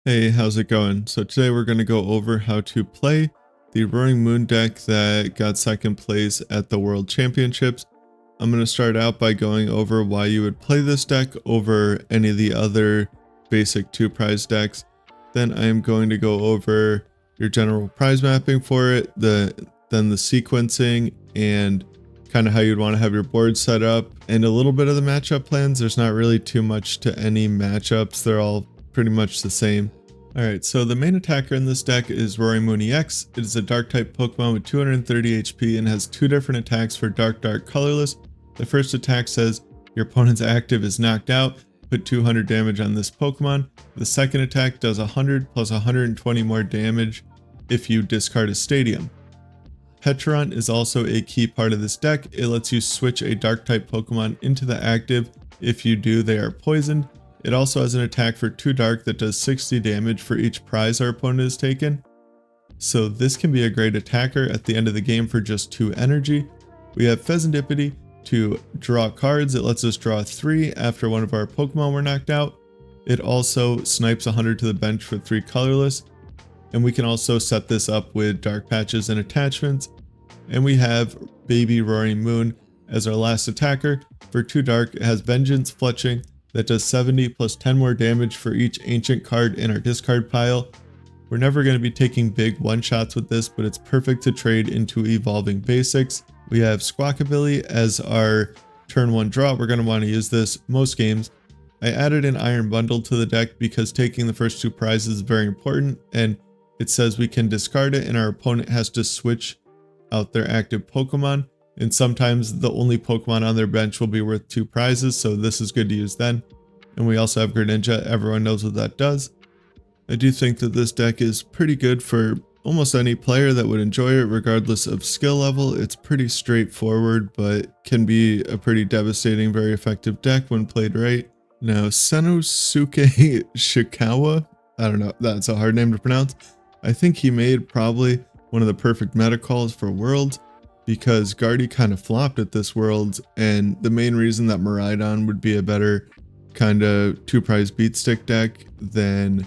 Hey, how's it going? So today we're going to go over how to play the Roaring Moon deck that got second place at the World Championships. I'm going to start out by going over why you would play this deck over any of the other basic 2-prize decks. Then I am going to go over your general prize mapping for it, then the sequencing and kind of how you'd want to have your board set up, and a little bit of the matchup plans. There's not really too much to any matchups. They're all pretty much the same. Alright, so the main attacker in this deck is Roaring Moon EX. It is a dark type Pokemon with 230 HP and has two different attacks for Dark Colorless. The first attack says your opponent's active is knocked out, put 200 damage on this Pokemon. The second attack does 100 plus 120 more damage if you discard a stadium. Pecharunt is also a key part of this deck. It lets you switch a dark type Pokemon into the active. If you do, they are poisoned. It also has an attack for 2 dark that does 60 damage for each prize our opponent has taken. So this can be a great attacker at the end of the game for just 2 energy. We have Fezandipiti to draw cards. It lets us draw 3 after one of our Pokemon were knocked out. It also snipes 100 to the bench for 3 colorless. And we can also set this up with dark patches and attachments. And we have Baby Roaring Moon as our last attacker. For 2 dark, it has Vengeance Fletching that does 70 plus 10 more damage for each ancient card in our discard pile. We're never going to be taking big one-shots with this, but it's perfect to trade into evolving basics. We have Squawkabilly as our turn 1 draw. We're going to want to use this most games. I added an Iron Bundle to the deck because taking the first 2 prizes is very important, and it says we can discard it and our opponent has to switch out their active Pokemon. And sometimes the only Pokemon on their bench will be worth 2 prizes, so this is good to use then. And we also have Greninja, everyone knows what that does. I do think that this deck is pretty good for almost any player that would enjoy it regardless of skill level. It's pretty straightforward, but can be a pretty devastating, very effective deck when played right. Now, Sanosuke Shikawa, I don't know, that's a hard name to pronounce. I think he made probably one of the perfect meta calls for Worlds, because Guardy kind of flopped at this World, and the main reason that Miraidon would be a better kind of 2-prize beat stick deck than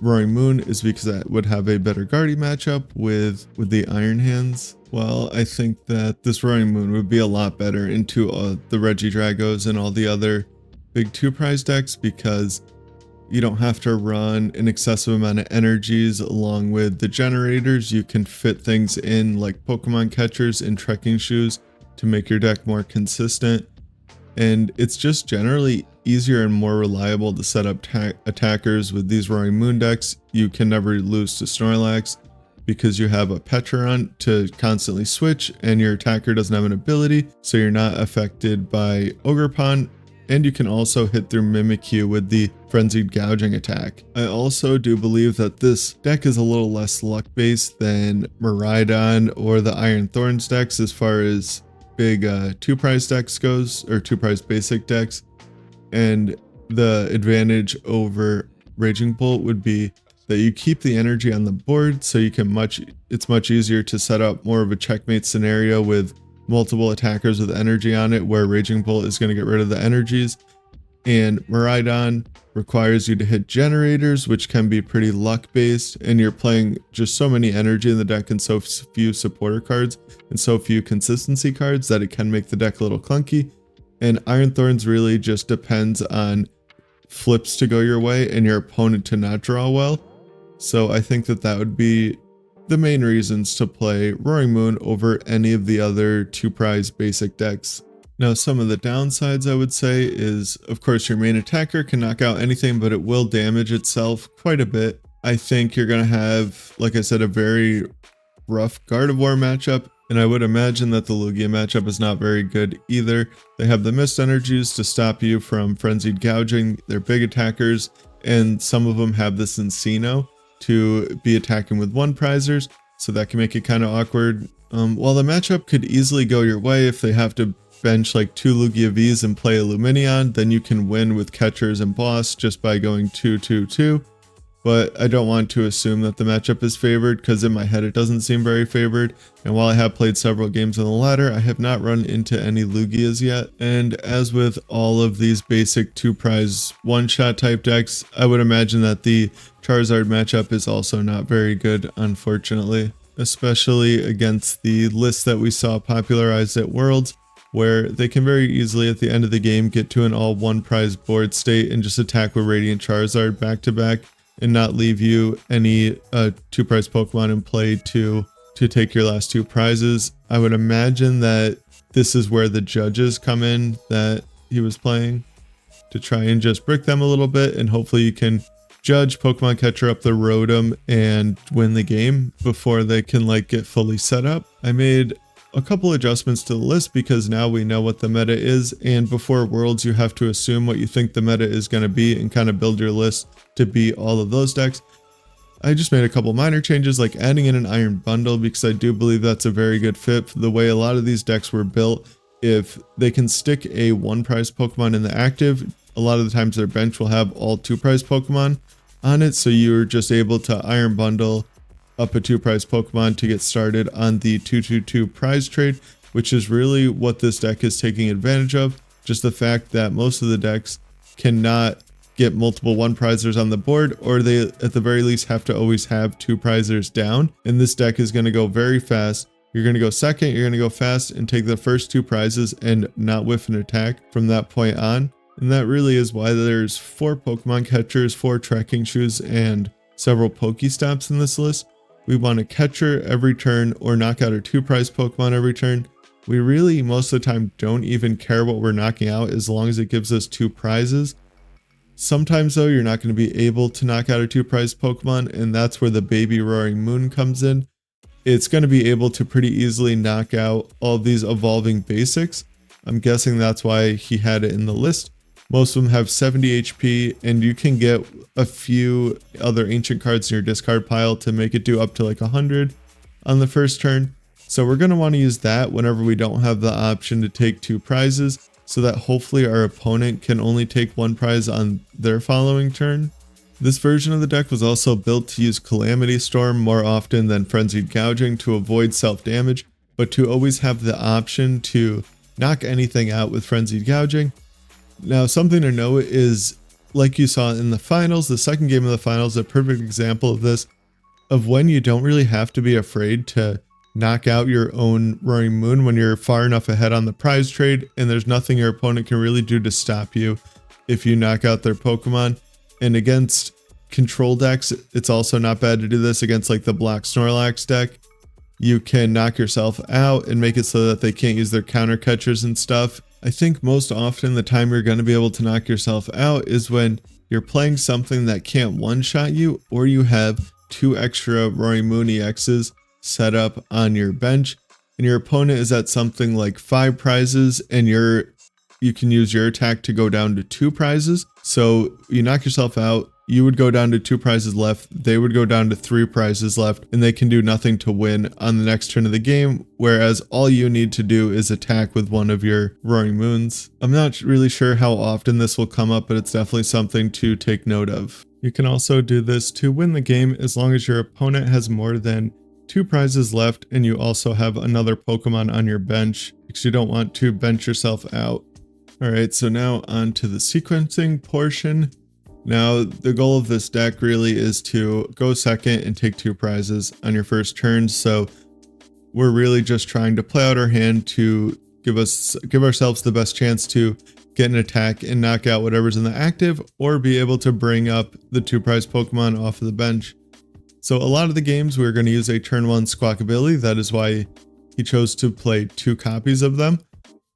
Roaring Moon is because that would have a better Guardy matchup with the Iron Hands. Well, I think that this Roaring Moon would be a lot better into the Regidragos and all the other big 2-prize decks, because you don't have to run an excessive amount of energies along with the generators. You can fit things in like Pokemon Catchers and Trekking Shoes to make your deck more consistent. And it's just generally easier and more reliable to set up attackers with these Roaring Moon decks. You can never lose to Snorlax because you have a Pecharunt to constantly switch, and your attacker doesn't have an ability, so you're not affected by Ogerpon. And you can also hit through Mimikyu with the Frenzied Gouging attack. I also do believe that this deck is a little less luck-based than Miraidon or the Iron Thorns decks as far as big 2-prize decks goes, or 2-prize basic decks. And the advantage over Raging Bolt would be that you keep the energy on the board, so you can it's much easier to set up more of a checkmate scenario with multiple attackers with energy on it, where Raging Bolt is going to get rid of the energies. And Miraidon requires you to hit generators, which can be pretty luck based, and you're playing just so many energy in the deck and so few supporter cards and so few consistency cards that it can make the deck a little clunky. And Iron Thorns really just depends on flips to go your way and your opponent to not draw well. So I think that would be the main reasons to play Roaring Moon over any of the other 2-prize basic decks. Now, some of the downsides I would say is, of course, your main attacker can knock out anything, but it will damage itself quite a bit. I think you're going to have, like I said, a very rough Gardevoir matchup, and I would imagine that the Lugia matchup is not very good either. They have the Mist Energies to stop you from Frenzied Gouging. They're big attackers, and some of them have this Encino to be attacking with 1-prizers, so that can make it kind of awkward. While the matchup could easily go your way if they have to bench like 2 Lugia Vs and play a Lumineon, then you can win with Catchers and Boss just by going 2-2-2. but I don't want to assume that the matchup is favored because in my head it doesn't seem very favored. And while I have played several games on the ladder, I have not run into any Lugias yet. And as with all of these basic 2-prize one-shot type decks, I would imagine that the Charizard matchup is also not very good, unfortunately. Especially against the list that we saw popularized at Worlds, where they can very easily at the end of the game get to an all 1-prize board state and just attack with Radiant Charizard back to back and not leave you any 2-prize Pokemon in play to take your last 2 prizes. I would imagine that this is where the judges come in that he was playing to try and just brick them a little bit, and hopefully you can judge Pokemon Catcher up the Rotom and win the game before they can like get fully set up. I made a couple adjustments to the list because now we know what the meta is, and before Worlds you have to assume what you think the meta is going to be and kind of build your list to beat all of those decks. I just made a couple minor changes, like adding in an Iron Bundle, because I do believe that's a very good fit for the way a lot of these decks were built. If they can stick a 1-prize Pokemon in the active, a lot of the times their bench will have all 2-prize Pokemon on it, so you're just able to Iron Bundle up a 2-prize Pokemon to get started on the 2-2-2 prize trade, which is really what this deck is taking advantage of. Just the fact that most of the decks cannot get multiple 1-prizers on the board, or they at the very least have to always have 2-prizers down. And this deck is going to go very fast. You're going to go second, you're going to go fast and take the first 2 prizes and not whiff an attack from that point on. And that really is why there's 4 Pokemon Catchers, 4 Trekking Shoes, and several Pokestops in this list. We want a Catcher every turn or knock out our 2-prize Pokemon every turn. We really, most of the time, don't even care what we're knocking out as long as it gives us 2 prizes. Sometimes though, you're not going to be able to knock out a 2-prize Pokemon, and that's where the baby Roaring Moon comes in. It's going to be able to pretty easily knock out all of these evolving basics. I'm guessing that's why he had it in the list. Most of them have 70 HP, and you can get a few other ancient cards in your discard pile to make it do up to like 100 on the first turn. So we're going to want to use that whenever we don't have the option to take 2 prizes, so that hopefully our opponent can only take 1 prize on their following turn. This version of the deck was also built to use Calamity Storm more often than Frenzied Gouging to avoid self-damage, but to always have the option to knock anything out with Frenzied Gouging. Now, something to note is, like you saw in the finals, the second game of the finals, a perfect example of this, of when you don't really have to be afraid to knock out your own Roaring Moon when you're far enough ahead on the prize trade, and there's nothing your opponent can really do to stop you if you knock out their Pokemon. And against control decks, it's also not bad to do this against like the Black Snorlax deck. You can knock yourself out and make it so that they can't use their counter catchers and stuff. I think most often the time you're going to be able to knock yourself out is when you're playing something that can't one-shot you, or you have 2 extra Roaring Moon EXs set up on your bench, and your opponent is at something like 5 prizes, and you can use your attack to go down to 2 prizes. So you knock yourself out, you would go down to 2 prizes left, they would go down to 3 prizes left, and they can do nothing to win on the next turn of the game, whereas all you need to do is attack with one of your Roaring Moons. I'm not really sure how often this will come up, but it's definitely something to take note of. You can also do this to win the game as long as your opponent has more than 2 prizes left and you also have another Pokemon on your bench, because you don't want to bench yourself out. Alright, so now on to the sequencing portion. Now, the goal of this deck really is to go second and take 2 prizes on your first turn, so we're really just trying to play out our hand to give ourselves the best chance to get an attack and knock out whatever's in the active, or be able to bring up the 2-prize Pokemon off of the bench. So a lot of the games we're going to use a turn 1 Squawkabilly, that is why he chose to play 2 copies of them.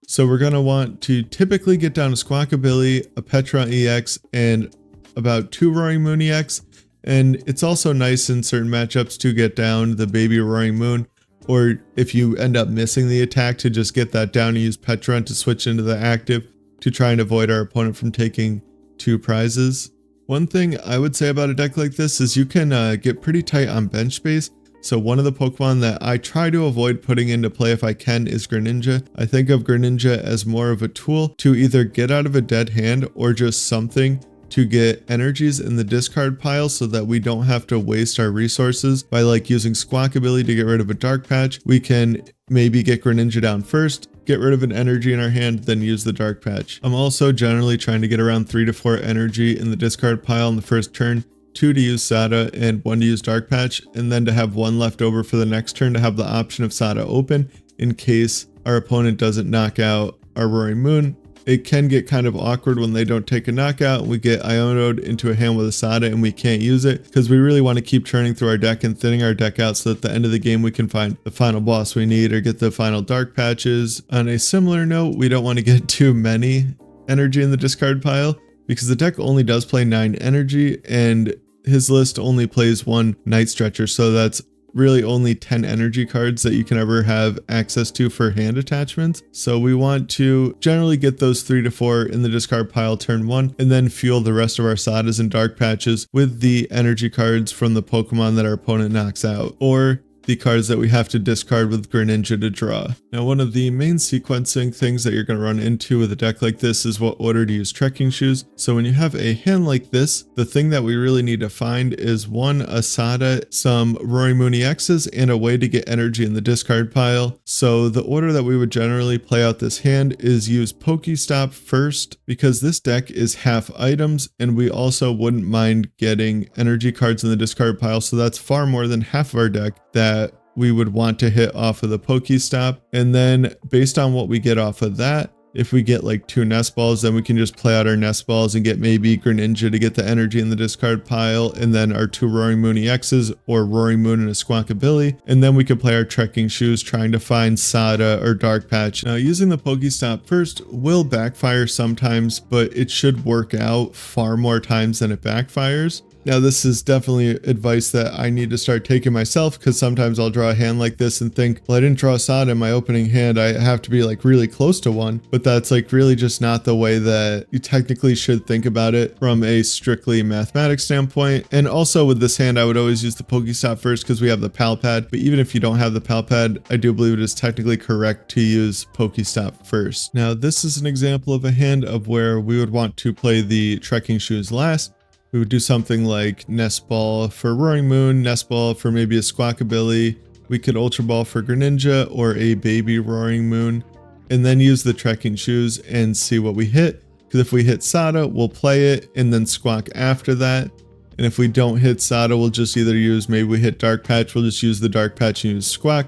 So we're going to want to typically get down a Squawkabilly, a Pecharunt EX, and about 2 Roaring Moon EX, and it's also nice in certain matchups to get down the baby Roaring Moon, or if you end up missing the attack, to just get that down and use Pecharunt to switch into the active to try and avoid our opponent from taking 2 prizes. One thing I would say about a deck like this is you can get pretty tight on bench space. So one of the Pokemon that I try to avoid putting into play if I can is Greninja. I think of Greninja as more of a tool to either get out of a dead hand or just something to get energies in the discard pile so that we don't have to waste our resources by like using Squawkabilly to get rid of a Dark Patch. We can maybe get Greninja down first, get rid of an energy in our hand, then use the Dark Patch. I'm also generally trying to get around 3 to 4 energy in the discard pile in the first turn, 2 to use Sada and 1 to use Dark Patch, and then to have 1 left over for the next turn to have the option of Sada open in case our opponent doesn't knock out our Roaring Moon. It can get kind of awkward when they don't take a knockout. We get Ionoed into a hand with a Sada and we can't use it because we really want to keep churning through our deck and thinning our deck out so that at the end of the game we can find the final boss we need or get the final Dark Patches. On a similar note, we don't want to get too many energy in the discard pile because the deck only does play 9 energy and his list only plays 1 Night Stretcher, so that's really only 10 energy cards that you can ever have access to for hand attachments. So we want to generally get those 3 to 4 in the discard pile turn 1 and then fuel the rest of our Sadas and Dark Patches with the energy cards from the Pokemon that our opponent knocks out, or the cards that we have to discard with Greninja to draw. Now, one of the main sequencing things that you're going to run into with a deck like this is what order to use Trekking Shoes. So when you have a hand like this, the thing that we really need to find is 1, a Sada, some Roaring Moon EXs, and a way to get energy in the discard pile. So the order that we would generally play out this hand is use Pokestop first, because this deck is half items, and we also wouldn't mind getting energy cards in the discard pile. So that's far more than half of our deck that we would want to hit off of the Pokestop. And then based on what we get off of that, if we get like 2 Nest Balls, then we can just play out our Nest Balls and get maybe Greninja to get the energy in the discard pile, and then our 2 Roaring Moon EXs or Roaring Moon and a Squawkabilly, and then we can play our Trekking Shoes trying to find Sada or Dark Patch. Now, using the Pokestop first will backfire sometimes, but it should work out far more times than it backfires. Now, this is definitely advice that I need to start taking myself, because sometimes I'll draw a hand like this and think, well, I didn't draw a Sada in my opening hand, I have to be like really close to one. But that's like really just not the way that you technically should think about it from a strictly mathematics standpoint. And also with this hand, I would always use the Pokestop first because we have the Pal Pad. But even if you don't have the Pal Pad, I do believe it is technically correct to use Pokestop first. Now, this is an example of a hand of where we would want to play the Trekking Shoes last. We would do something like Nest Ball for Roaring Moon, Nest Ball for maybe a Squawkabilly. We could Ultra Ball for Greninja or a baby Roaring Moon, and then use the Trekking Shoes and see what we hit. Because if we hit Sada, we'll play it and then Squawk after that. And if we don't hit Sada, we'll just either use, maybe we hit Dark Patch, we'll just use the Dark Patch and use Squawk.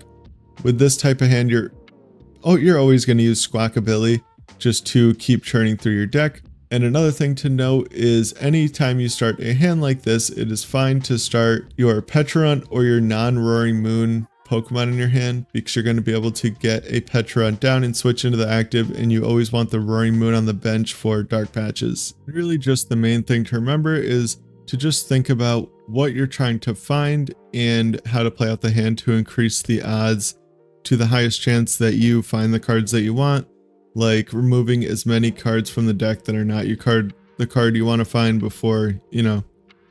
With this type of hand, you're always going to use Squawkabilly just to keep churning through your deck. And another thing to note is anytime you start a hand like this, it is fine to start your Pecharunt or your non-Roaring Moon Pokemon in your hand, because you're going to be able to get a Pecharunt down and switch into the active, and you always want the Roaring Moon on the bench for Dark Patches. Really just the main thing to remember is to just think about what you're trying to find and how to play out the hand to increase the odds to the highest chance that you find the cards that you want. Like removing as many cards from the deck that are not the card you want to find before,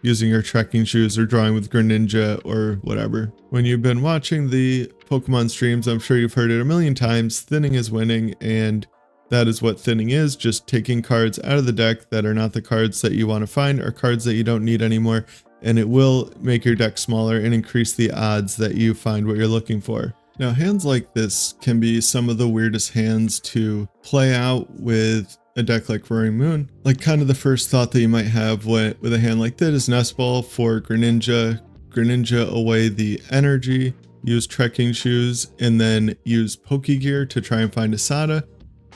using your Trekking Shoes or drawing with Greninja or whatever. When you've been watching the Pokemon streams, I'm sure you've heard it a million times, thinning is winning, and that is what thinning is, just taking cards out of the deck that are not the cards that you want to find or cards that you don't need anymore, and it will make your deck smaller and increase the odds that you find what you're looking for. Now, hands like this can be some of the weirdest hands to play out with a deck like Roaring Moon. Like kind of the first thought that you might have with a hand like this is Nest Ball for Greninja, Greninja away the energy, use Trekking Shoes, and then use Pokégear to try and find a Sada.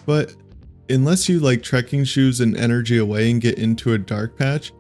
But unless you like Trekking Shoes and energy away and get into a Dark Patch,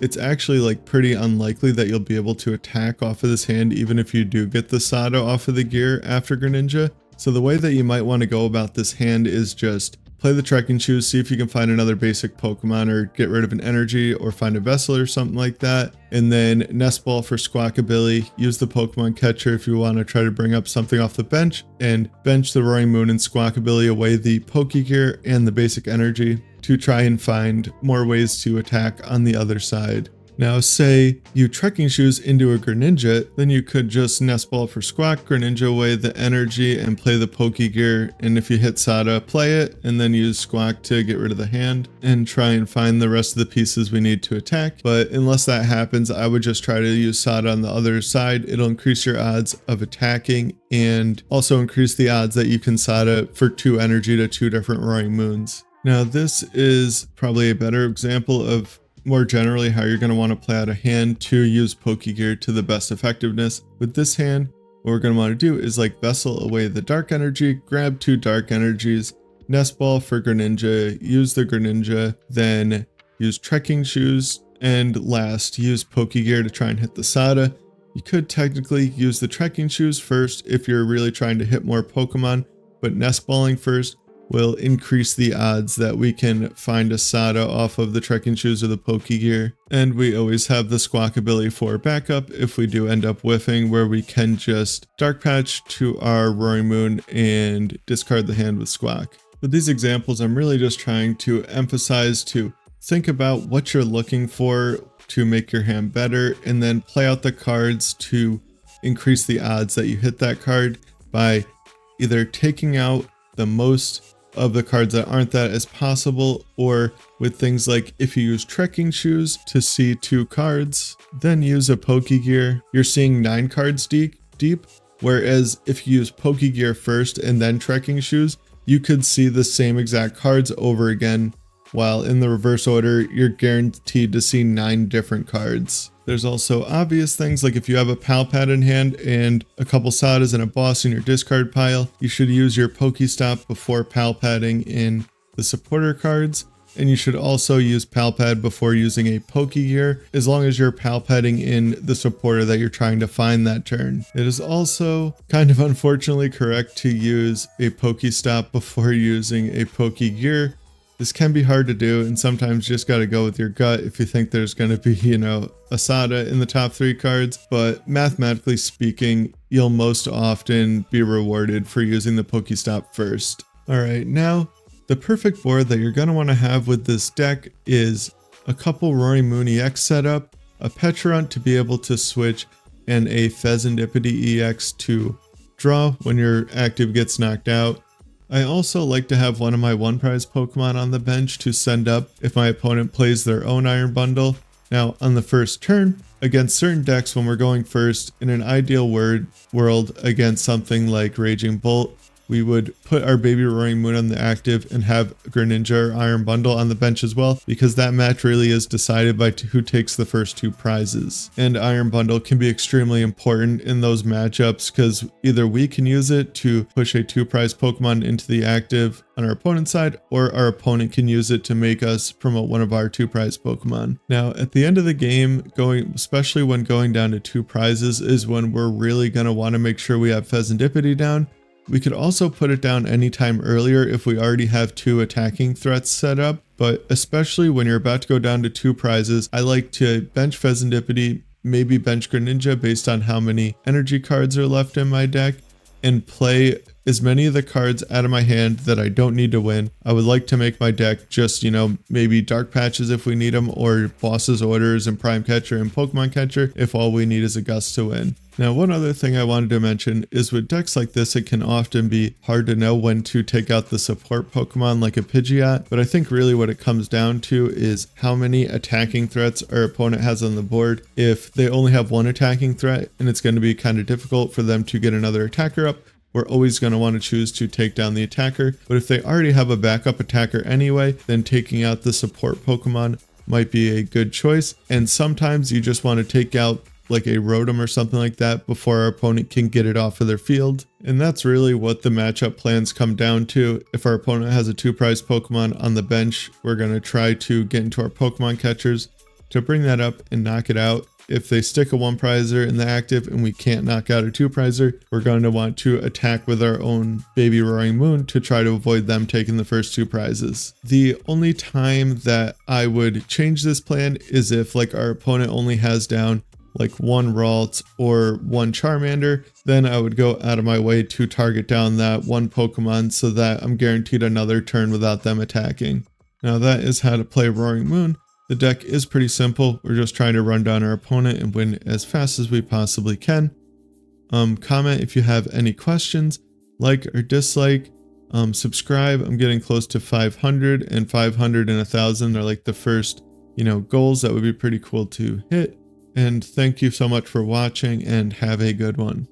it's actually like pretty unlikely that you'll be able to attack off of this hand even if you do get the Sada off of the gear after Greninja. So the way that you might want to go about this hand is just play the Trekking Shoes, see if you can find another basic Pokemon or get rid of an energy or find a Vessel or something like that. And then Nest Ball for Squawkabilly, use the Pokemon Catcher if you want to try to bring up something off the bench, and bench the Roaring Moon and Squawkabilly away the Pokégear and the basic energy to try and find more ways to attack on the other side. Now say you Trekking Shoes into a Greninja, then you could just Nest Ball for Squawk, Greninja away the energy and play the Pokégear, and if you hit Sada, play it, and then use Squawk to get rid of the hand, and try and find the rest of the pieces we need to attack. But unless that happens, I would just try to use Sada on the other side. It'll increase your odds of attacking, and also increase the odds that you can Sada for 2 energy to 2 different Roaring Moons. Now this is probably a better example of more generally how you're going to want to play out a hand to use Pokégear to the best effectiveness. With this hand, what we're going to want to do is like Vessel away the Dark Energy, grab 2 Dark Energies, Nest Ball for Greninja, use the Greninja, then use Trekking Shoes, and last use Pokégear to try and hit the Sada. You could technically use the Trekking Shoes first if you're really trying to hit more Pokemon, but Nest Balling first will increase the odds that we can find a Sada off of the Trekking Shoes or the Pokégear. And we always have the Squawkabilly for backup if we do end up whiffing, where we can just Dark Patch to our Roaring Moon and discard the hand with Squawk. With these examples, I'm really just trying to emphasize to think about what you're looking for to make your hand better, and then play out the cards to increase the odds that you hit that card by either taking out the most of the cards that aren't that as possible, or with things like if you use Trekking Shoes to see 2 cards, then use a Pokégear, you're seeing 9 cards deep, whereas if you use Pokégear first and then Trekking Shoes, you could see the same exact cards over again, while in the reverse order, you're guaranteed to see 9 different cards. There's also obvious things like if you have a Pal Pad in hand and a couple Sadas and a boss in your discard pile, you should use your Pokestop before Pal Padding in the supporter cards. And you should also use Pal Pad before using a Pokégear, as long as you're Pal Padding in the supporter that you're trying to find that turn. It is also kind of unfortunately correct to use a Pokestop before using a Pokégear. This can be hard to do, and sometimes you just got to go with your gut if you think there's going to be, a Sada in the top 3 cards. But mathematically speaking, you'll most often be rewarded for using the Pokestop first. Alright, now the perfect board that you're going to want to have with this deck is a couple Roaring Moon EX setup, a Pecharunt to be able to switch, and a Fezandipiti EX to draw when your active gets knocked out. I also like to have one of my 1 prize Pokemon on the bench to send up if my opponent plays their own Iron Bundle. Now, on the first turn, against certain decks when we're going first, in an ideal world against something like Raging Bolt, we would put our baby Roaring Moon on the active and have Greninja or Iron Bundle on the bench as well, because that match really is decided by who takes the first 2 prizes. And Iron Bundle can be extremely important in those matchups, because either we can use it to push a 2 prize Pokemon into the active on our opponent's side, or our opponent can use it to make us promote one of our 2 prize Pokemon. Now, at the end of the game, especially when going down to 2 prizes, is when we're really going to want to make sure we have Fezandipiti down. We could also put it down anytime earlier if we already have 2 attacking threats set up, but especially when you're about to go down to 2 prizes, I like to bench Fezandipiti, maybe bench Greninja based on how many energy cards are left in my deck, and play as many of the cards out of my hand that I don't need to win. I would like to make my deck just, maybe Dark Patches if we need them, or Boss's Orders and Prime Catcher and Pokemon Catcher if all we need is a Gust to win. Now, one other thing I wanted to mention is with decks like this, it can often be hard to know when to take out the support Pokemon like a Pidgeot, but I think really what it comes down to is how many attacking threats our opponent has on the board. If they only have 1 attacking threat and it's going to be kind of difficult for them to get another attacker up, we're always going to want to choose to take down the attacker. But if they already have a backup attacker anyway, then taking out the support Pokemon might be a good choice. And sometimes you just want to take out like a Rotom or something like that before our opponent can get it off of their field. And that's really what the matchup plans come down to. If our opponent has a 2 prize Pokemon on the bench, we're going to try to get into our Pokemon catchers to bring that up and knock it out. If they stick a 1 prizer in the active and we can't knock out a 2 prizer, we're going to want to attack with our own baby Roaring Moon to try to avoid them taking the first 2 prizes. The only time that I would change this plan is if our opponent only has down 1 Ralt or 1 Charmander, then I would go out of my way to target down that 1 Pokemon so that I'm guaranteed another turn without them attacking. Now that is how to play Roaring Moon. The deck is pretty simple. We're just trying to run down our opponent and win as fast as we possibly can. Comment if you have any questions, like or dislike, subscribe. I'm getting close to 500, and 500 and 1,000 are like the first, goals that would be pretty cool to hit. And thank you so much for watching, and have a good one.